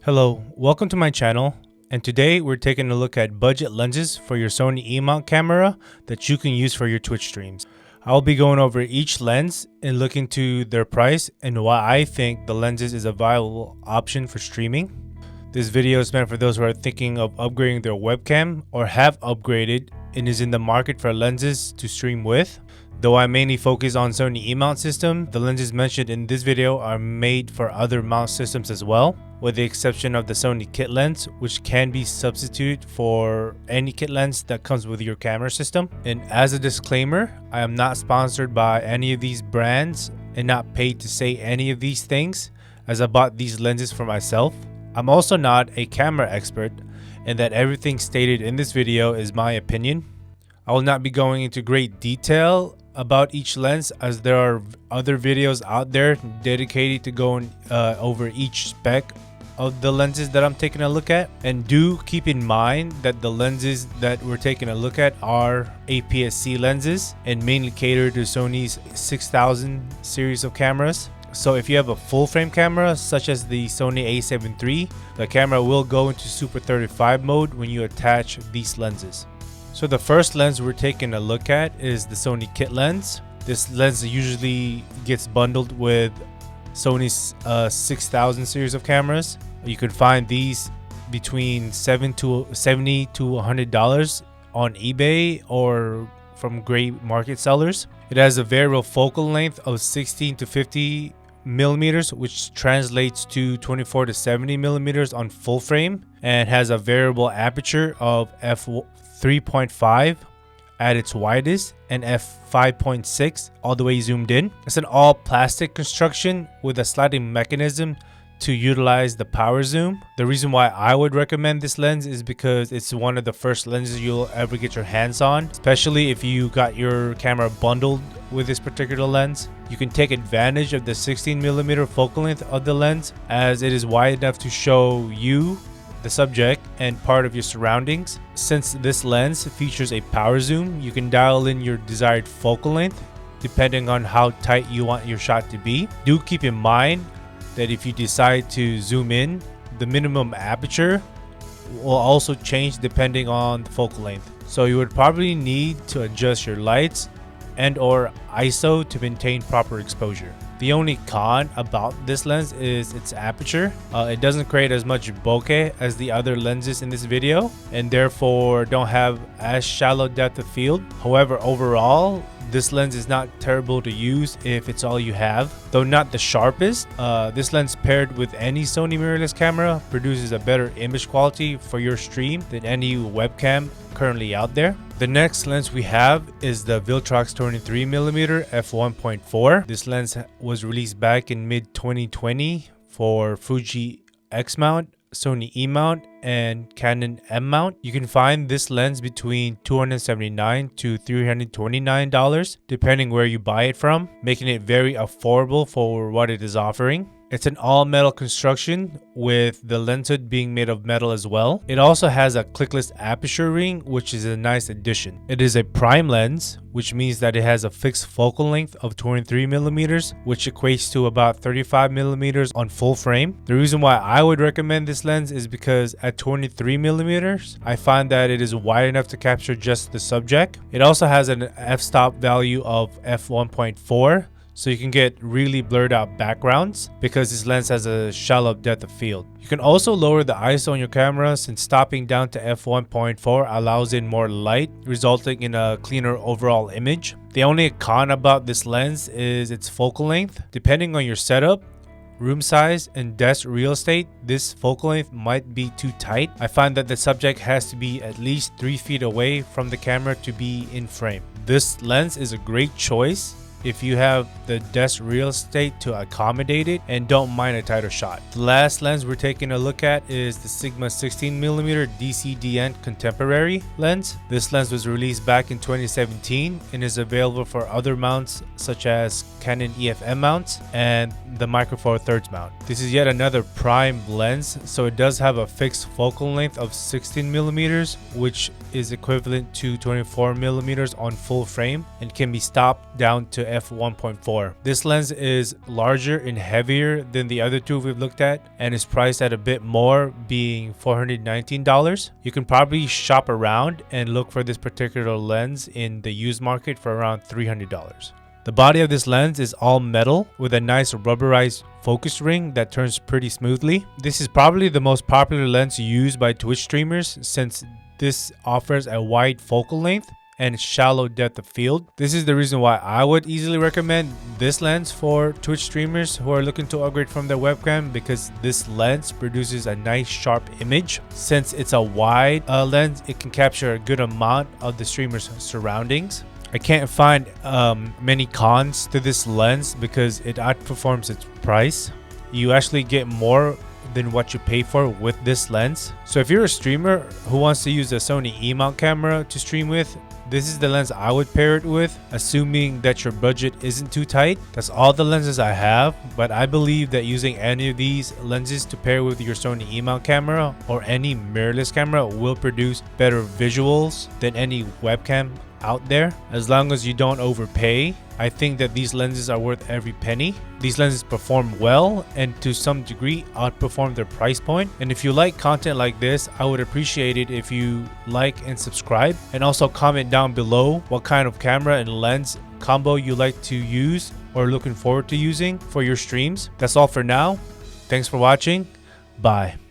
Hello, welcome to my channel, and today we're taking a look at budget lenses for your Sony E-Mount camera that you can use for your Twitch streams. I'll be going over each lens and looking to their price and why I think the lenses is a viable option for streaming. This video is meant for those who are thinking of upgrading their webcam or have upgraded and is in the market for lenses to stream with. Though I mainly focus on Sony E-Mount system, the lenses mentioned in this video are made for other mount systems as well, with the exception of the Sony kit lens, which can be substituted for any kit lens that comes with your camera system. And as a disclaimer, I am not sponsored by any of these brands and not paid to say any of these things, as I bought these lenses for myself. I'm also not a camera expert, and that everything stated in this video is my opinion. I will not be going into great detail about each lens, as there are other videos out there dedicated to going over each spec of the lenses that I'm taking a look at. And do keep in mind that the lenses that we're taking a look at are APS-C lenses and mainly cater to Sony's 6000 series of cameras. So if you have a full frame camera such as the Sony A7 III, the camera will go into Super 35 mode when you attach these lenses. So the first lens we're taking a look at is the Sony kit lens. This lens usually gets bundled with Sony's 6000 series of cameras. You can find these between $70 to $100 on eBay or from great market sellers. It has a variable focal length of 16 to 50 millimeters, which translates to 24 to 70 millimeters on full frame, and has a variable aperture of f3.5 at its widest and f5.6 all the way zoomed in. It's an all plastic construction with a sliding mechanism to utilize the power zoom. The reason why I would recommend this lens is because it's one of the first lenses you'll ever get your hands on, especially if you got your camera bundled with this particular lens. You can take advantage of the 16mm focal length of the lens, as it is wide enough to show you, the subject, and part of your surroundings. Since this lens features a power zoom, you can dial in your desired focal length depending on how tight you want your shot to be. Do keep in mind that if you decide to zoom in, the minimum aperture will also change depending on the focal length. So you would probably need to adjust your lights and or ISO to maintain proper exposure. The only con about this lens is its aperture. It doesn't create as much bokeh as the other lenses in this video, and therefore don't have as shallow depth of field. However, overall, this lens is not terrible to use if it's all you have. Though not the sharpest, this lens paired with any Sony mirrorless camera produces a better image quality for your stream than any webcam currently out there. The next lens we have is the Viltrox 23mm f1.4. This lens was released back in mid-2020 for Fuji X mount, Sony E-Mount, and Canon M-Mount. You can find this lens between $279 to $329 depending where you buy it from, making it very affordable for what it is offering. It's an all metal construction, with the lens hood being made of metal as well. It also has a clickless aperture ring, which is a nice addition. It is a prime lens, which means that it has a fixed focal length of 23mm, which equates to about 35mm on full frame. The reason why I would recommend this lens is because at 23mm, I find that it is wide enough to capture just the subject. It also has an f-stop value of f1.4, so you can get really blurred out backgrounds because this lens has a shallow depth of field. You can also lower the ISO on your camera, since stopping down to f1.4 allows in more light, resulting in a cleaner overall image. The only con about this lens is its focal length. Depending on your setup, room size, and desk real estate, this focal length might be too tight. I find that the subject has to be at least 3 feet away from the camera to be in frame. This lens is a great choice if you have the desk real estate to accommodate it and don't mind a tighter shot. The last lens we're taking a look at is the Sigma 16mm DC DN contemporary lens. This lens was released back in 2017 and is available for other mounts such as Canon EF-M mounts and the Micro Four Thirds mount. This is yet another prime lens, so it does have a fixed focal length of 16mm, which is equivalent to 24mm on full frame, and can be stopped down to F1.4. This lens is larger and heavier than the other two we've looked at and is priced at a bit more, being $419. You can probably shop around and look for this particular lens in the used market for around $300. The body of this lens is all metal with a nice rubberized focus ring that turns pretty smoothly. This is probably the most popular lens used by Twitch streamers since this offers a wide focal length and shallow depth of field. This is the reason why I would easily recommend this lens for Twitch streamers who are looking to upgrade from their webcam, because this lens produces a nice sharp image. Since it's a wide lens, it can capture a good amount of the streamer's surroundings. I can't find many cons to this lens because it outperforms its price. You actually get more than what you pay for with this lens. So if you're a streamer who wants to use a Sony E-Mount camera to stream with, this is the lens I would pair it with, assuming that your budget isn't too tight. That's all the lenses I have, but I believe that using any of these lenses to pair with your Sony E-Mount camera or any mirrorless camera will produce better visuals than any webcam out there, as long as you don't overpay. I think that these lenses are worth every penny. These lenses perform well and to some degree outperform their price point. And if you like content like this, I would appreciate it if you like and subscribe, and also comment down below what kind of camera and lens combo you like to use or looking forward to using for your streams. That's all for now. Thanks for watching. Bye.